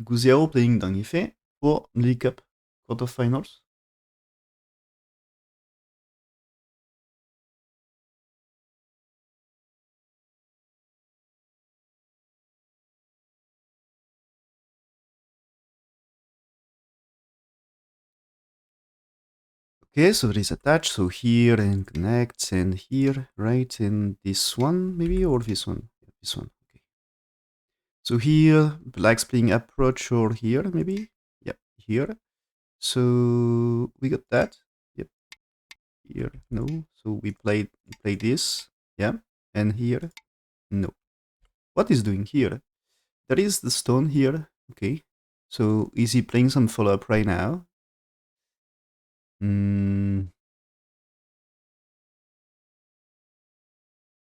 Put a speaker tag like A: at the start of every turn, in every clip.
A: Zihao playing dans Yifei for MLILY Cup Quarterfinals. Okay, so there is attach, so here and connect, and here, right, and this one maybe, or this one? Yeah, this one, okay. So here, black's playing approach, or here maybe? Yep, here. So we got that. Yep, here, no. So we play this, yeah, and here, no. What is doing here? There is the stone here, okay. So is he playing some follow-up right now? You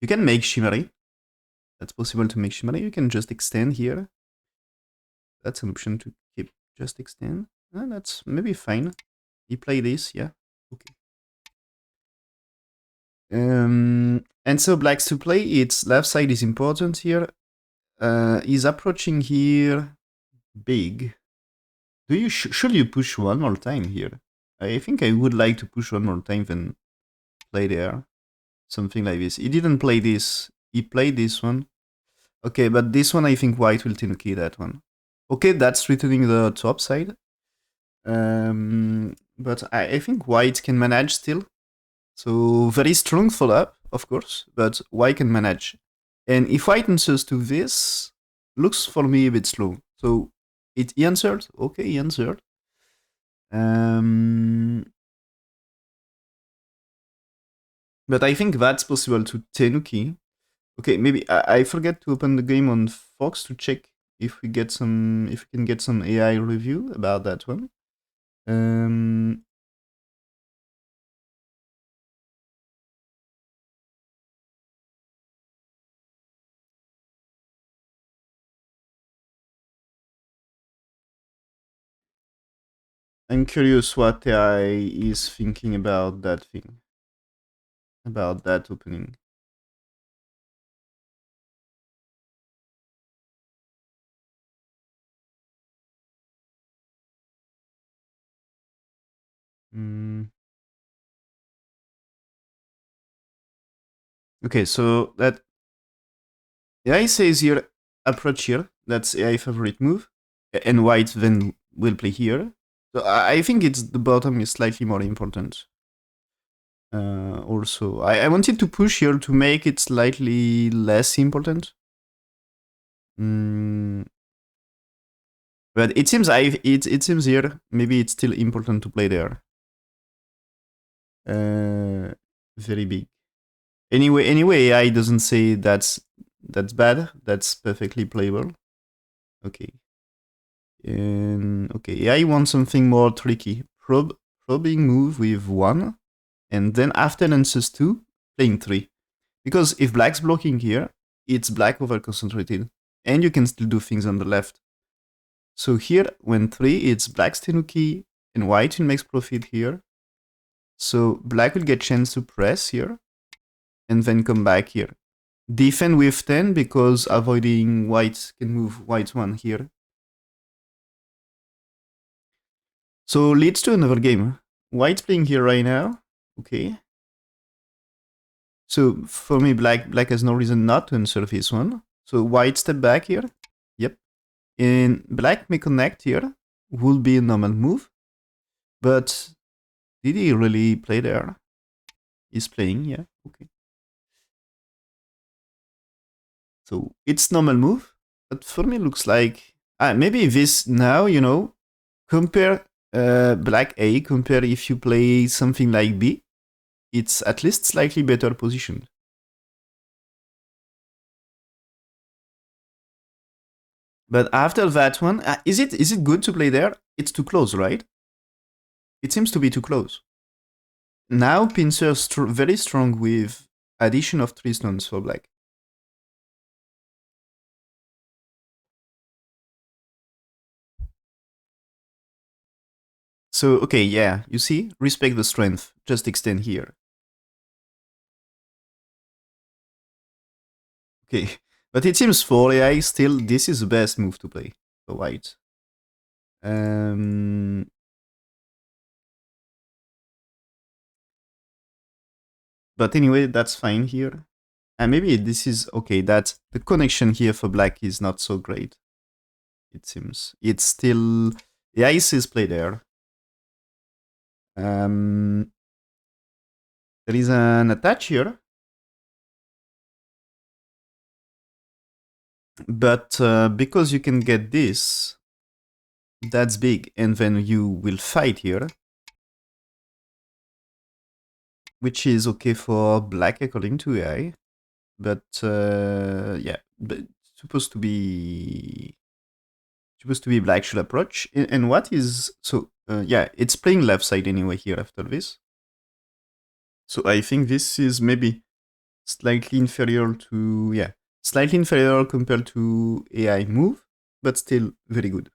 A: can make Shimmery. That's possible to make Shimmery. You can just extend here. That's an option to keep just extend. That's maybe fine. He play this, yeah. Okay. And so black's to play, its left side is important here. He's approaching here big. Should you push one more time here? I think I would like to push one more time than play there. Something like this. He didn't play this. He played this one. Okay, but this one I think white will Tenuki that one. Okay, that's returning the top side. But I think white can manage still. So very strong follow-up, of course, but white can manage. And if white answers to this, looks for me a bit slow. So he answered. Okay, he answered. But I think that's possible to Tenuki. Okay, maybe I forget to open the game on Fox to check if we can get some AI review about that one. I'm curious what AI is thinking about that thing, about that opening. Okay, so that AI says here approach here. That's AI favorite move, and white then will play here. So I think it's the bottom is slightly more important. Also, I wanted to push here to make it slightly less important. But it seems it seems here maybe it's still important to play there. Very big. Anyway, AI doesn't say that's bad. That's perfectly playable. Okay. And okay, AI wants something more tricky. Probing move with 1, and then after answers 2, playing 3. Because if black's blocking here, it's black over concentrated, and you can still do things on the left. So here, when 3, it's black's Tenuki, and white will make profit here. So black will get chance to press here, and then come back here. Defend with 10, because avoiding white can move white 1 here. So leads to another game. White's playing here right now. Okay. So for me, black has no reason not to answer this one. So white step back here. Yep. And black may connect here. Would be a normal move. But did he really play there? He's playing, yeah. Okay. So it's normal move. But for me, looks like maybe this now, compare black A, compare if you play something like B. It's at least slightly better positioned. But after that one, is it good to play there? It's too close, right? It seems to be too close. Now pincer very strong with addition of 3 stones for black. So okay, yeah, you see, respect the strength. Just extend here. Okay, but it seems for AI still this is the best move to play for white. But anyway, that's fine here. And maybe this is okay, that the connection here for black is not so great, it seems. It's still, the ice is played there. There is an attach here. But because you can get this, that's big, and then you will fight here, which is okay for black according to AI. But yeah, but supposed to be black should approach. And what is so? Yeah, it's playing left side anyway here after this. So I think this is maybe slightly inferior to, yeah, slightly inferior compared to AI move, but still very good.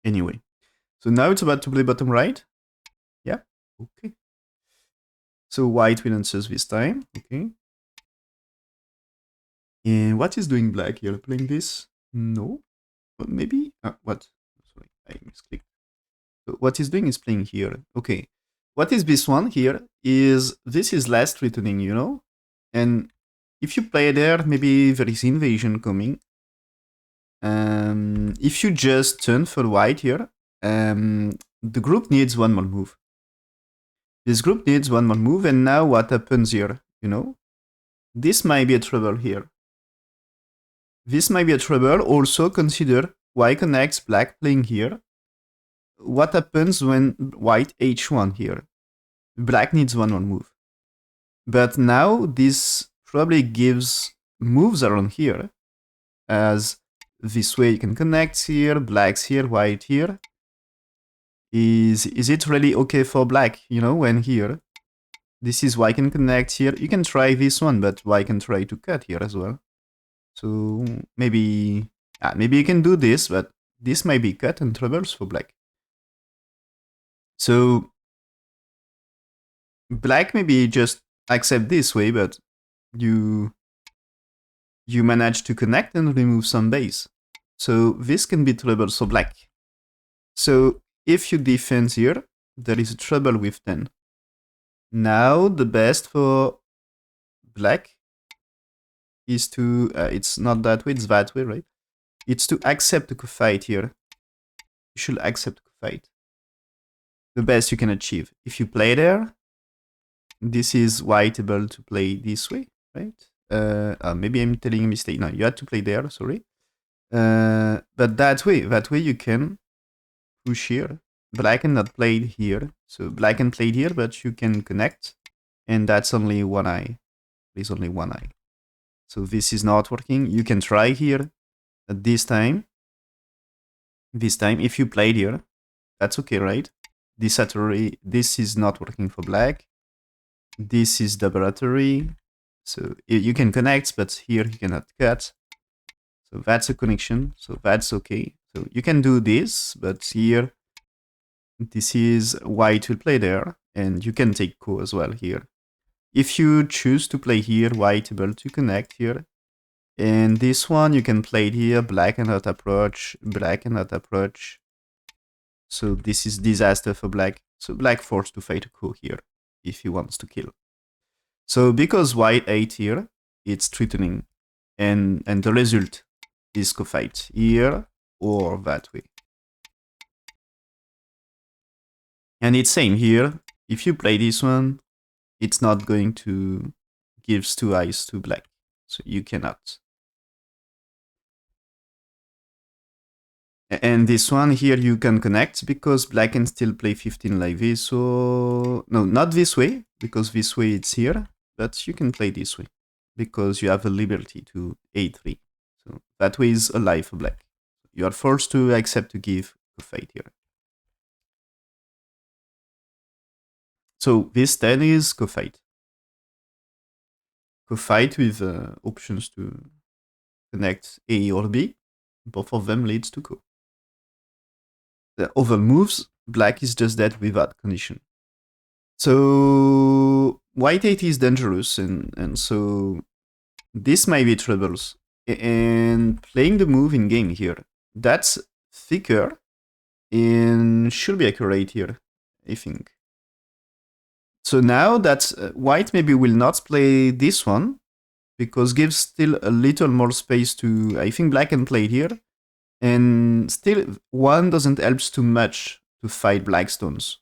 A: Anyway, so now it's about to play bottom right. Yeah, okay. So white will answer this time, okay. And what is doing black here? Playing this? No, but maybe. What? Sorry, I misclicked. So what he's doing is playing here. Okay. What is this one here? This is last returning, you know? And if you play there, maybe there is invasion coming. If you just turn for white here, the group needs one more move. This group needs one more move, and now what happens here? You know? This might be a trouble here. This might be a trouble. Also consider white connects black playing here. What happens when white h1 here? Black needs one more move. But now this probably gives moves around here, as this way you can connect here, black's here, white here. Is it really okay for black, you know, when here? This is why I can connect here. You can try this one, but why I can try to cut here as well. So maybe you can do this, but this might be cut and troubles for black. So black maybe just accept this way, but you manage to connect and remove some base. So this can be trouble for black. So if you defend here, there is a trouble with 10. Now the best for black is to, it's not that way, it's that way, right? It's to accept the fight here. You should accept the fight. The best you can achieve. If you play there, this is white able to play this way, right? Maybe I'm telling a mistake. No, you had to play there, sorry. But that way you can push here. Black cannot play here. So black can play here, but you can connect. And that's only one eye. There's only one eye. So this is not working. You can try here at this time. This time, if you played here, that's okay, right? This is not working for black. This is double artery. So you can connect, but here you cannot cut. So that's a connection. So that's okay. So you can do this, but here, this is white will play there, and you can take ko as well here. If you choose to play here, white able to connect here. And this one, you can play it here, black cannot approach, black cannot approach. So this is disaster for black. So black forced to fight a ko here, if he wants to kill. So because white ate here, it's threatening. And the result is ko fight here or that way. And it's same here. If you play this one, it's not going to give 2 eyes to black. So you cannot. And this one here you can connect because black can still play 15 like this. So no, not this way, because this way it's here, but you can play this way because you have a liberty to a3. So that way is alive for black. You are forced to accept to give a fight here. So this then is co-fight. Co-fight with options to connect A or B. Both of them leads to ko. The other moves, black is just dead without condition. So white 8 is dangerous, and so this might be troubles. And playing the move in game here, that's thicker and should be accurate here, I think. So now that white maybe will not play this one, because gives still a little more space to, I think black can play here. And still, one doesn't help too much to fight black stones.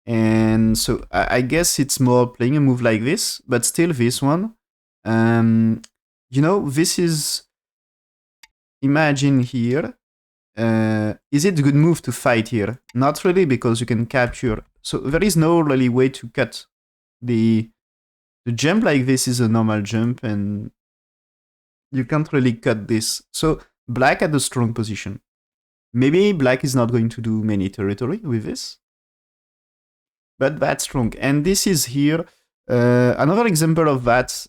A: And so I guess it's more playing a move like this, but still this one. You know, this is, imagine here, is it a good move to fight here? Not really, because you can capture. So there is no really way to cut. The jump like this is a normal jump, and you can't really cut this. So black at a strong position. Maybe black is not going to do many territory with this, but that's strong. And this is here another example of that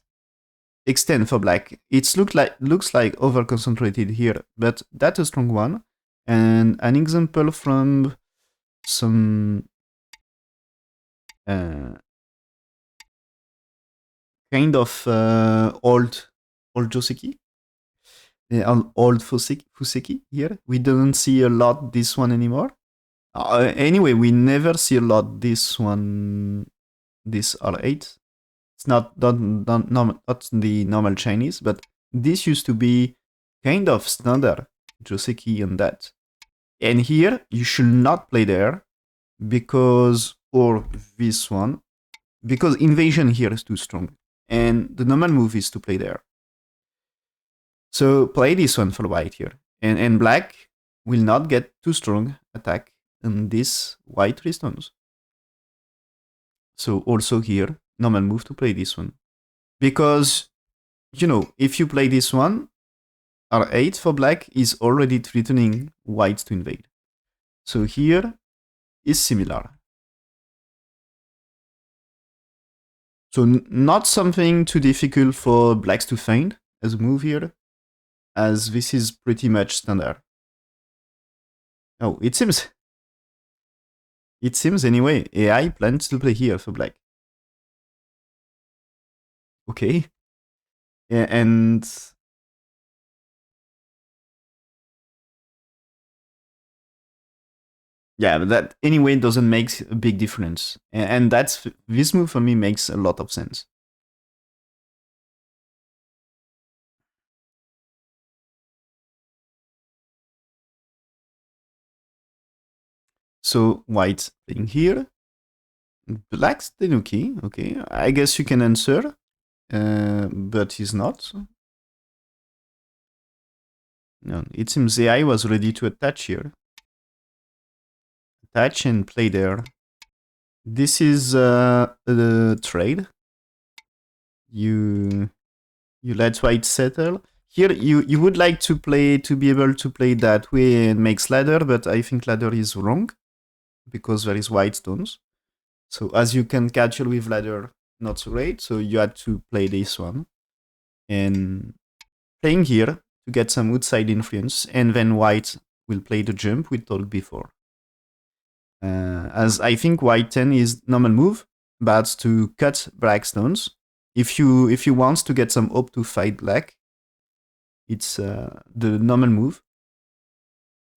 A: extent for black. It's looks like over concentrated here, but that's a strong one. And an example from some kind of old Joseki, old Fuseki here. We don't see a lot this one anymore. Anyway, we never see a lot this one, this R8. It's not the normal Chinese, but this used to be kind of standard Joseki and that. And here, you should not play there because, or this one, because invasion here is too strong. And the normal move is to play there. So play this one for white here. And black will not get too strong attack on this white three stones. So also here, normal move to play this one. Because, you know, if you play this one, R8 for black is already threatening white to invade. So here is similar. So not something too difficult for blacks to find as a move here, as this is pretty much standard. Oh, it seems anyway, AI plans to play here for black. Okay. Yeah, and yeah, but that anyway doesn't make a big difference. And that's, this move for me makes a lot of sense. So white playing here, black's Tenuki. Okay, I guess you can answer, but he's not. No, it seems AI was ready to attach here. Attach and play there. This is a trade. You let white settle. Here you would like to be able to play that way and make ladder, but I think ladder is wrong because there is white stones. So as you can catch with ladder, not so great. So you had to play this one. And playing here to get some outside influence, and then white will play the jump we talked before. As I think white 10 is normal move, but to cut black stones. If you want to get some hope to fight black, it's the normal move.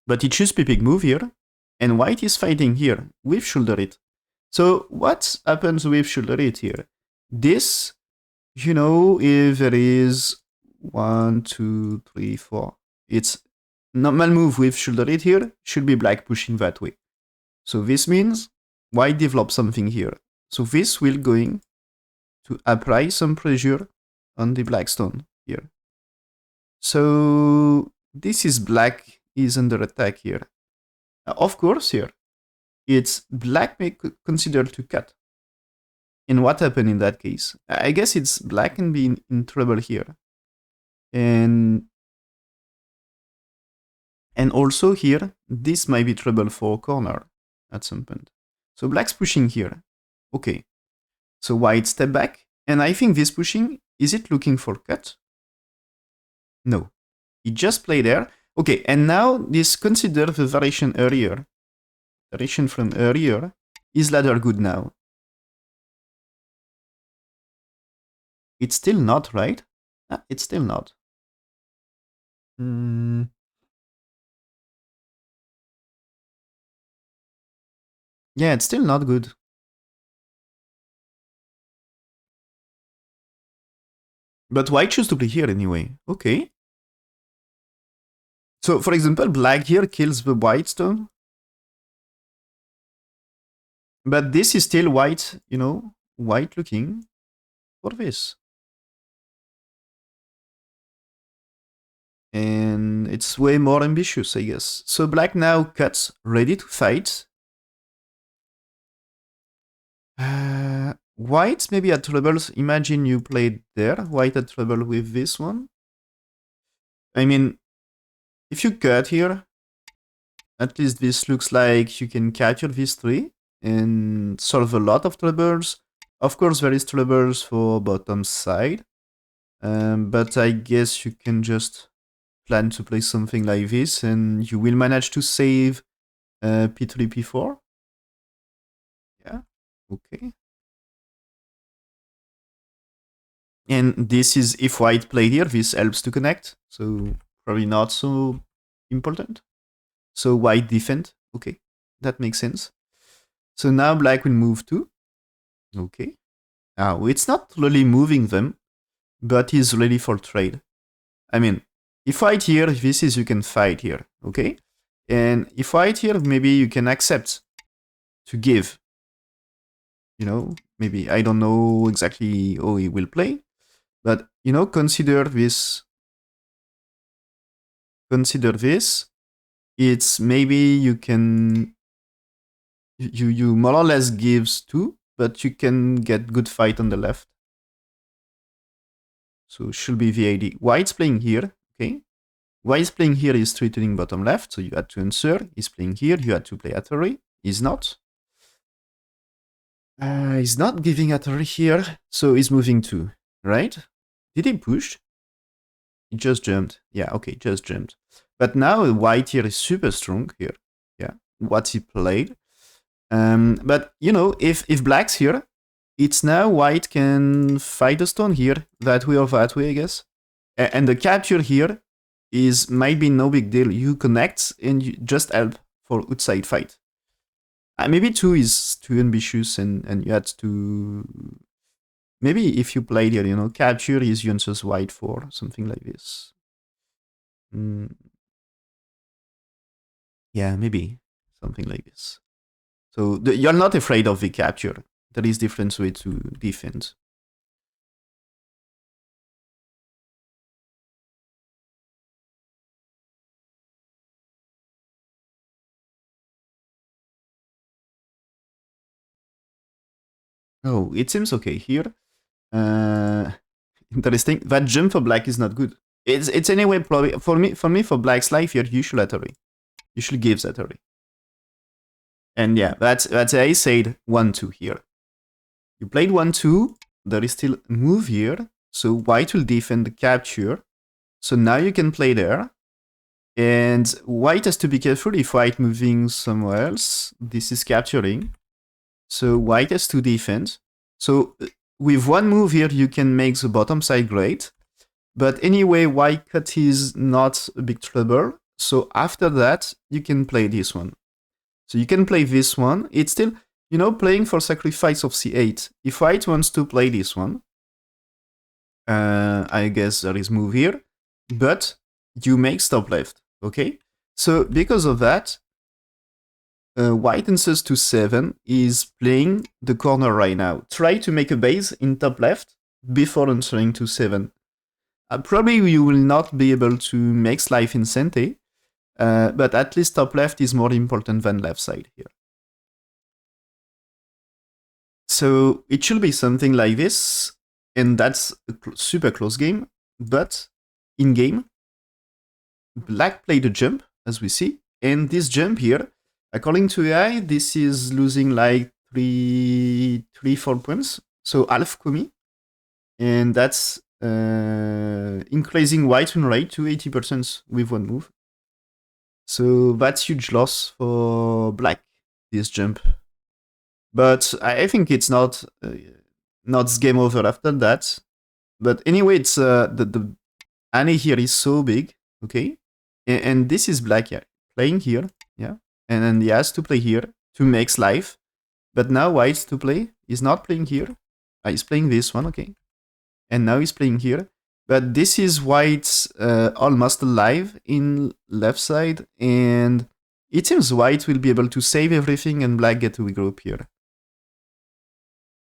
A: But it should be big move here, and white is fighting here with shoulder it. So what happens with shoulder it here? This, you know, if there is 1, 2, 3, 4, it's normal move with shoulder it here, should be black pushing that way. So this means white develops something here. So this will going to apply some pressure on the black stone here. So this is black is under attack here. Of course here, it's black may consider to cut. And what happened in that case? I guess it's black can be in trouble here. And also here, this might be trouble for corner at some point. So black's pushing here. Okay. So white step back. And I think this pushing, is it looking for cut? No. He just played there. Okay, and now this consider the variation earlier. Variation from earlier. Is ladder good now? It's still not, right? It's still not. Yeah, it's still not good. But white choose to play here anyway. Okay. So, for example, black here kills the white stone. But this is still white, you know, white looking for this. And it's way more ambitious, I guess. So black now cuts, ready to fight. White maybe at troubles. Imagine you played there. White at trouble with this one. I mean, if you cut here, at least this looks like you can capture these three and solve a lot of troubles. Of course, there is troubles for bottom side, but I guess you can just plan to play something like this, and you will manage to save P3, P4. Yeah, okay. And this is if white played here, this helps to connect, so probably not so important. So white defend, okay, that makes sense. So now black will move too. Okay. Now it's not really moving them, but he's ready for trade. I mean, if white here, this is you can fight here, okay? And if white here, maybe you can accept to give. You know, maybe I don't know exactly how he will play, but you know, consider this. Consider this. It's maybe you can you more or less gives two, but you can get good fight on the left. So should be VAD. White's playing here, okay? White's playing here is threatening bottom left, so you had to answer. He's playing here, you had to play Atari. He's not. He's not giving Atari here, so he's moving to, right? Did he push? He just jumped. Yeah, okay, just jumped. But now white here is super strong here. Yeah, what he played. But you know, if black's here, it's now white can fight a stone here, that way or that way, I guess. And the capture here is might be no big deal. You connect and you just help for outside fight. Maybe 2 is too ambitious and you had to... Maybe if you played here, you know, capture is you answers white for something like this. Yeah, maybe something like this. So you're not afraid of the capture. There is different way to defend. Oh, it seems okay here. Interesting. That jump for black is not good. It's anyway probably for me for black's life here you should Atari. You should give Atari. And yeah, that's I said 1-2 here. You played 1-2. There is still a move here. So white will defend the capture. So now you can play there. And white has to be careful if white moving somewhere else. This is capturing. So white has to defend. So with one move here, you can make the bottom side great. But anyway, white cut is not a big trouble. So after that, you can play this one. So you can play this one. It's still, you know, playing for sacrifice of c8. If white wants to play this one, I guess there is move here. But you make stop left, okay? So because of that, white answers to 7 is playing the corner right now. Try to make a base in top left before answering to 7. Probably you will not be able to make life in Sente, but at least top left is more important than left side here. So it should be something like this, and that's a super close game, but in game, black played a jump, as we see, and this jump here, according to AI, this is losing like 4 points, so half Komi, and that's increasing white win rate to 80% with one move. So that's huge loss for black, this jump. But I think it's not game over after that. But anyway, it's the Annie here is so big, okay? And this is black, yeah, playing here, yeah? And then he has to play here to make life. But now white's to play. He's not playing here. He's playing this one, okay. And now he's playing here. But this is white's almost alive in left side. And it seems white will be able to save everything and black get to regroup here.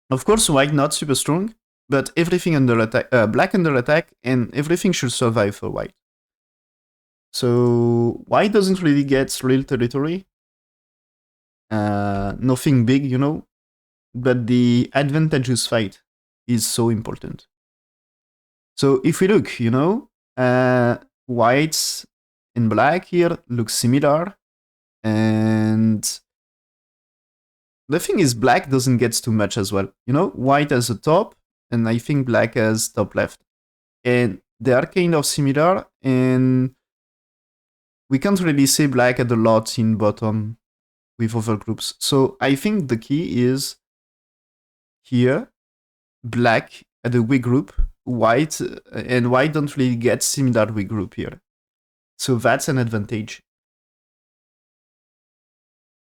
A: Of course, white not super strong, but everything under attack, black under attack, and everything should survive for white. So white doesn't really get real territory. Nothing big, you know, but the advantageous fight is so important. So if we look, you know, whites and black here look similar, and the thing is black doesn't get too much as well. You know, white has a top, and I think black has top left. And they are kind of similar, and we can't really say black had a lot in bottom with other groups. So I think the key is here, black at a weak group, white, and white don't really get similar weak group here. So that's an advantage.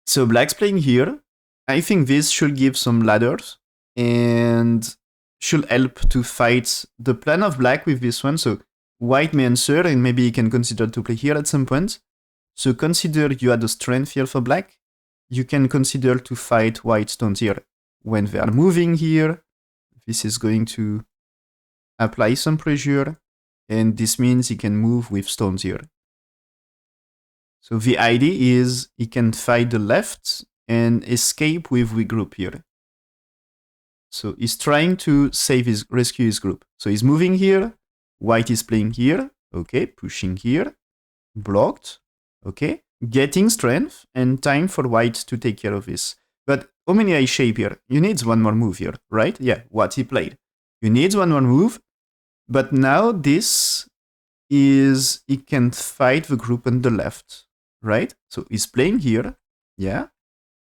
A: So black's playing here. I think this should give some ladders and should help to fight the plan of black with this one. So white may answer and maybe he can consider to play here at some point. So consider you had a strength here for black. You can consider to fight white stones here. When they are moving here, this is going to apply some pressure, and this means he can move with stones here. So the idea is he can fight the left and escape with regroup here. So he's trying to rescue his group. So he's moving here, white is playing here, okay, pushing here, blocked, okay, getting strength, and time for white to take care of this. But how many I shape here? You need one more move here, right? Yeah, what he played. You need one more move, but now this is, he can fight the group on the left, right? So he's playing here, yeah,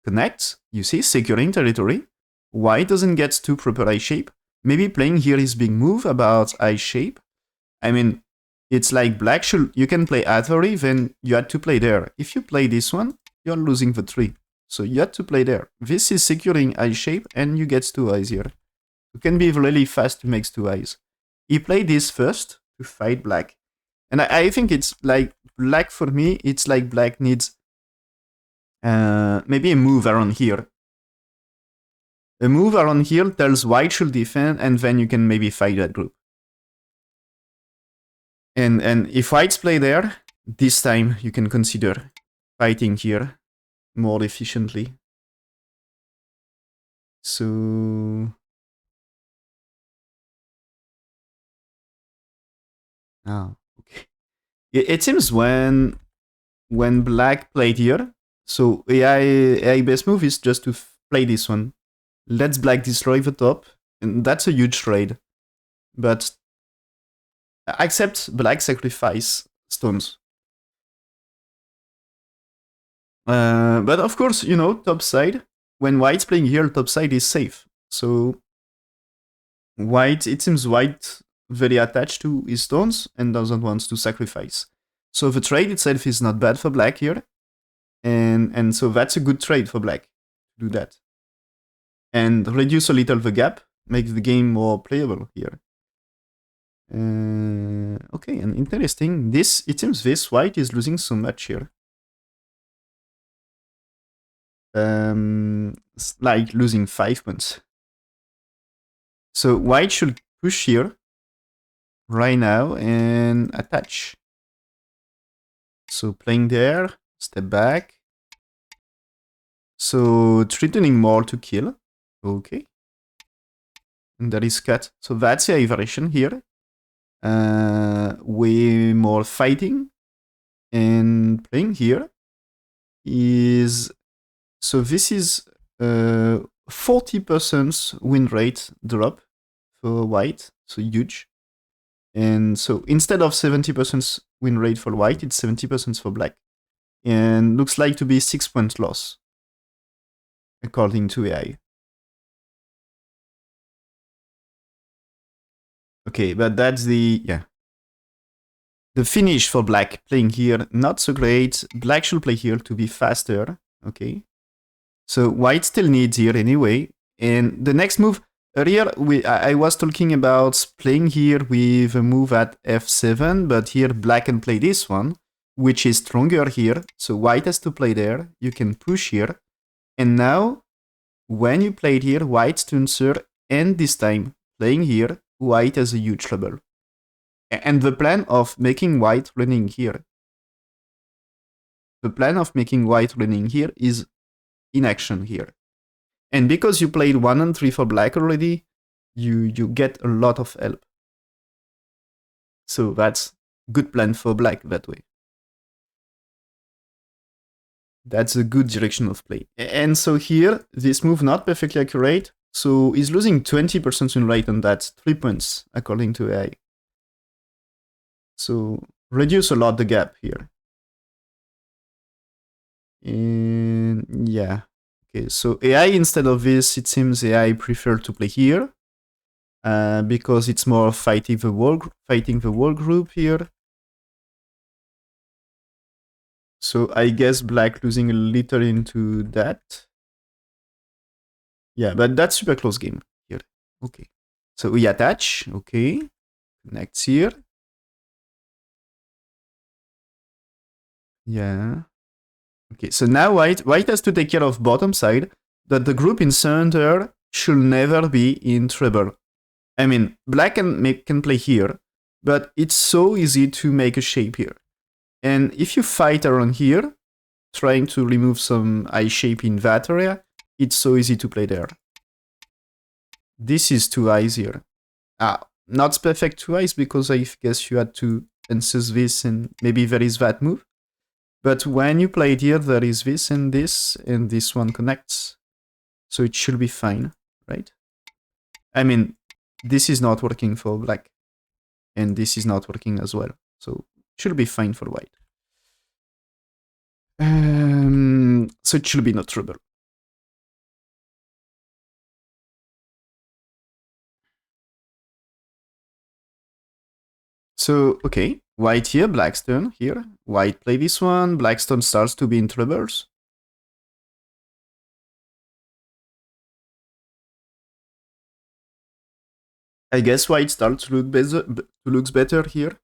A: connects, you see, securing territory. White doesn't get to proper eye shape. Maybe playing here is big move about eye shape. I mean, it's like black should, you can play Atari, then you had to play there. If you play this one, you're losing the tree. So you had to play there. This is securing eye shape, and you get 2 eyes here. You can be really fast to make 2 eyes. He played this first to fight black. And I think it's like black for me, it's like black needs maybe a move around here. A move around here tells white should defend, and then you can maybe fight that group. And if whites play there, this time you can consider fighting here more efficiently. So okay. It seems when black played here, so AI best move is just to play this one. Let's black destroy the top, and that's a huge trade. But accept black sacrifice stones. But of course, you know, top side, when white's playing here, top side is safe. So white, it seems white very attached to his stones and doesn't want to sacrifice. So the trade itself is not bad for black here. And so that's a good trade for black to do that. And reduce a little the gap, make the game more playable here. Okay, and interesting. This, it seems this white is losing so much here. It's like losing 5 points. So white should push here right now and attach. So playing there, step back. So threatening more to kill. Okay. And that is cut. So that's the variation here. Way more fighting. And playing here is, so this is 40% win rate drop for white, so huge. And so instead of 70% win rate for white, it's 70% for black. And looks like to be 6 point loss, according to AI. Okay, but that's the, yeah. The finish for black playing here, not so great. Black should play here to be faster, okay? So white still needs here anyway. And the next move, earlier I was talking about playing here with a move at f7, but here black can play this one, which is stronger here. So white has to play there. You can push here. And now, when you played here, white's to answer, and this time, playing here, white has a huge trouble. And the plan of making white running here, is in action here. And because you played 1 and 3 for black already, you get a lot of help. So that's good plan for black that way. That's a good direction of play. And so here, this move not perfectly accurate, so he's losing 20% win rate on that, 3 points according to AI. So reduce a lot the gap here. And yeah. Okay, so AI instead of this, it seems AI prefer to play here. Because it's more fighting the wall group here. So I guess black losing a little into that. Yeah, but that's super close game here. Okay. So we attach. Okay. Connects here. Yeah. Okay, so now white has to take care of bottom side, that the group in center should never be in trouble. I mean, black can play here, but it's so easy to make a shape here. And if you fight around here, trying to remove some eye shape in that area, it's so easy to play there. This is 2 eyes here. Not perfect 2 eyes because I guess you had to answer this and maybe there is that move. But when you play it here, there is this and this one connects. So it should be fine, right? I mean, this is not working for black. And this is not working as well. So it should be fine for white. So it should be no trouble. So, okay, white here, black's turn here. White play this one, black's turn starts to be in troubles. I guess white starts to looks better here.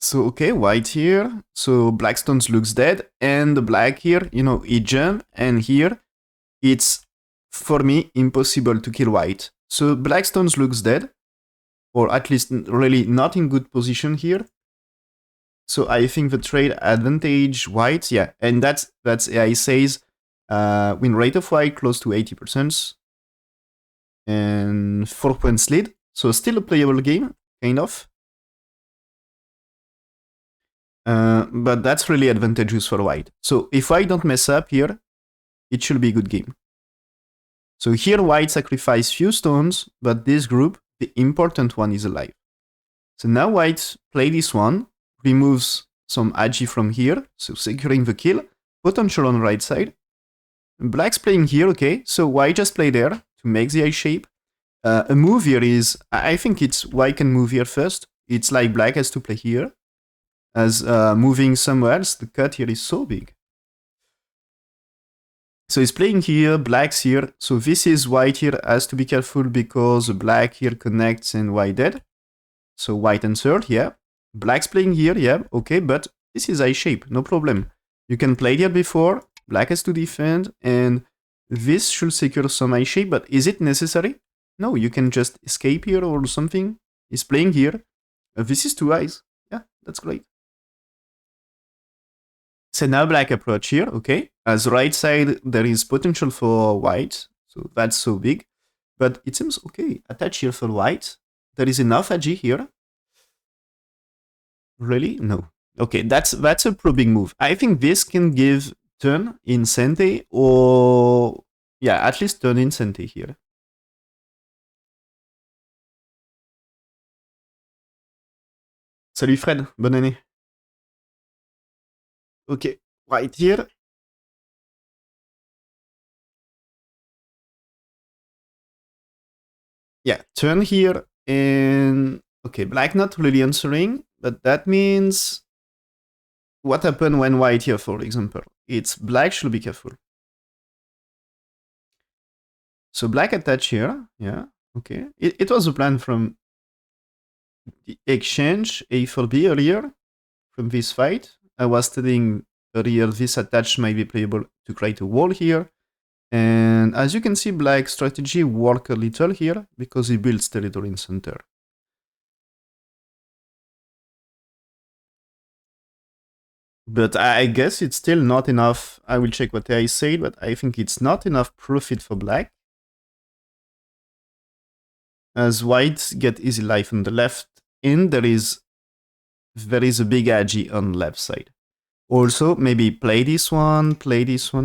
A: So, okay, white here. So, Blackstone's looks dead. And the black here, he jump. And here, it's, for me, impossible to kill white. So, Blackstone's looks dead. Or at least really not in good position here. So, I think the trade advantage white, yeah. And that's AI says, win rate of white close to 80%. And 4 points lead. So, still a playable game, kind of. But that's really advantageous for white. So if I don't mess up here, it should be a good game. So here white sacrifice few stones, but this group, the important one, is alive. So now white play this one, removes some agi from here, so securing the kill, potential on the right side. Black's playing here, okay, so white just play there to make the eye shape. A move here is, I think it's white can move here first. It's like black has to play here. As moving somewhere else, the cut here is so big. So he's playing here, black's here. So this is white here has to be careful because black here connects and white dead. So white answered, yeah. Black's playing here, yeah, okay, but this is eye shape, no problem. You can play here before, black has to defend, and this should secure some eye shape, but is it necessary? No, you can just escape here or something. He's playing here. This is 2 eyes. Yeah, that's great. So now black approach here, okay. As right side, there is potential for white, so that's so big. But it seems, okay, attach here for white. There is enough agi here. Really? No. Okay, that's a probing move. I think this can give turn in Sente, or yeah, at least turn in Sente here. Salut Fred, bonne année. Ok, right here. Yeah, turn here, and okay, black not really answering, but that means what happened when white here, for example? It's black should be careful. So black attach here, yeah, okay. It was a plan from the exchange A for B earlier, from this fight. I was studying earlier this attach might be playable to create a wall here. And as you can see, black strategy work a little here because he builds territory in center. But I guess it's still not enough. I will check what I said, but I think it's not enough profit for black. As white get easy life on the left, and there is a big agi on the left side. Also, maybe play this one.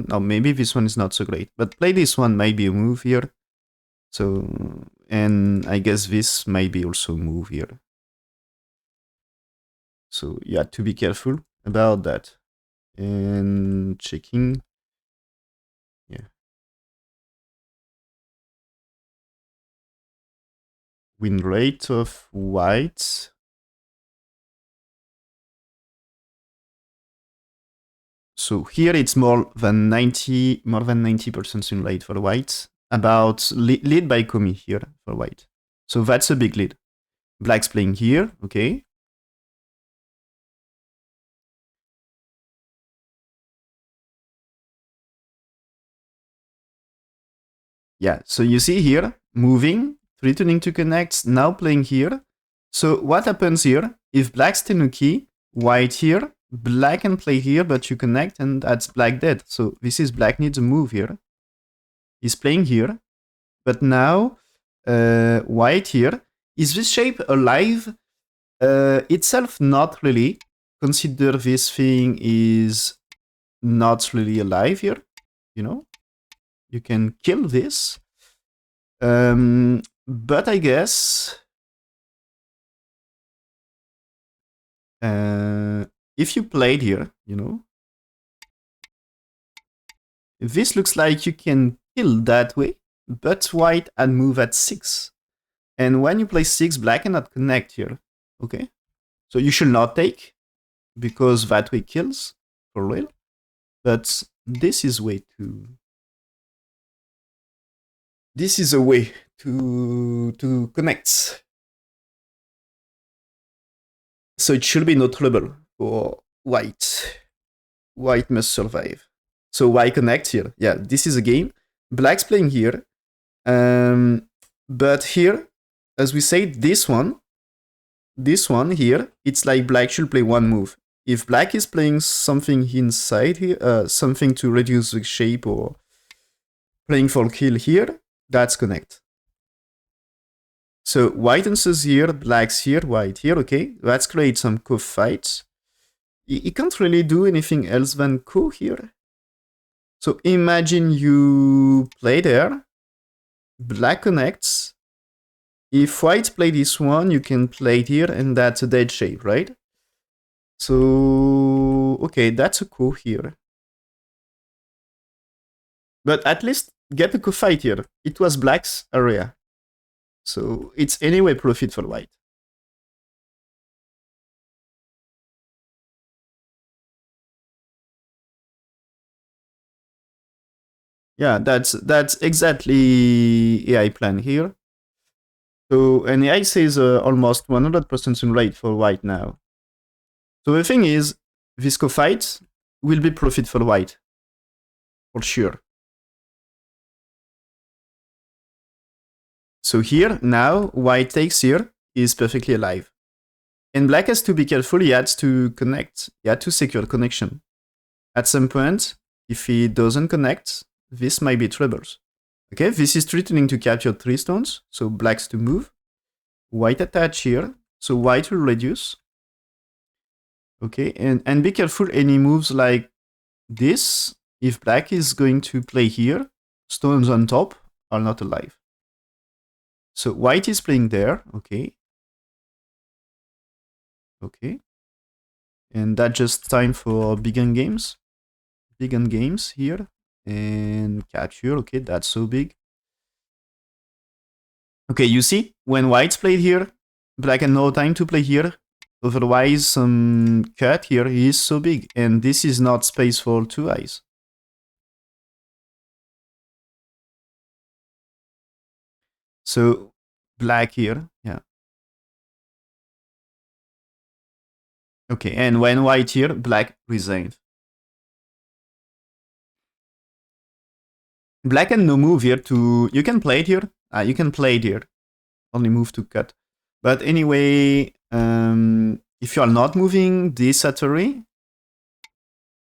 A: No, maybe this one is not so great, but play this one might be a move here. So, and I guess this might be also a move here. So, yeah, to be careful about that. And checking. Yeah. Win rate of white. So here it's more than 90% win rate for white. About lead by Komi here for white. So that's a big lead. Black's playing here, okay. Yeah, so you see here, moving, returning to connect, now playing here. So what happens here? If black's tenuki, white here, black can play here, but you connect and that's black dead. So this is black needs a move here. He's playing here, but now white here. Is this shape alive? Itself, not really. Consider this thing is not really alive here, you know? You can kill this. But I guess if you played here, you know, this looks like you can kill that way, but white and move at 6. And when you play 6, black cannot connect here, okay? So you should not take, because that way kills, for real. But this is way to... This is a way to connect. So it should be no trouble for white. White must survive. So why connect here? Yeah, this is a game. Black's playing here. But here, as we said, this one here, it's like black should play one move. If black is playing something inside here, something to reduce the shape or playing for kill here, that's connect. So white answers here, black's here, white here, okay. Let's create some co-fights. You can't really do anything else than co here. So imagine you play there, black connects. If white play this one, you can play it here, and that's a dead shape, right? So, okay, that's a co here. But at least get a co-fight here. It was black's area. So it's anyway profit for white. Yeah, that's exactly AI plan here. So, and AI says almost 100% win rate for white now. So the thing is, this co-fight will be profit for white, for sure. So here, now, white takes here, is perfectly alive. And black has to be careful, he has to connect, he had to secure connection. At some point, if he doesn't connect, this might be troubles. Okay, this is threatening to capture 3 stones, so black's to move. White attach here, so white will reduce. Okay, and be careful any moves like this if black is going to play here, stones on top are not alive. So white is playing there, okay. Okay. And that's just time for big end games. Big end games here. And capture, okay, that's so big. Okay, you see, when white's played here, black had no time to play here. Otherwise, some cut here is so big. And this is not space for two eyes. So black here, yeah. Okay, and when white here, black resigned. Black and no move here to... You can play it here. You can play it here. Only move to cut. But anyway, if you are not moving this Atari,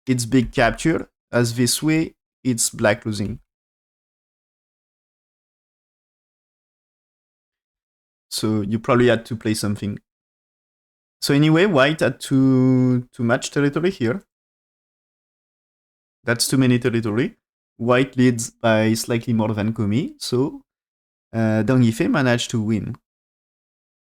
A: it's big capture. As this way, it's black losing. So you probably had to play something. So anyway, white had to match territory here. That's too many territory. White leads by slightly more than Komi, so Yifei managed to win.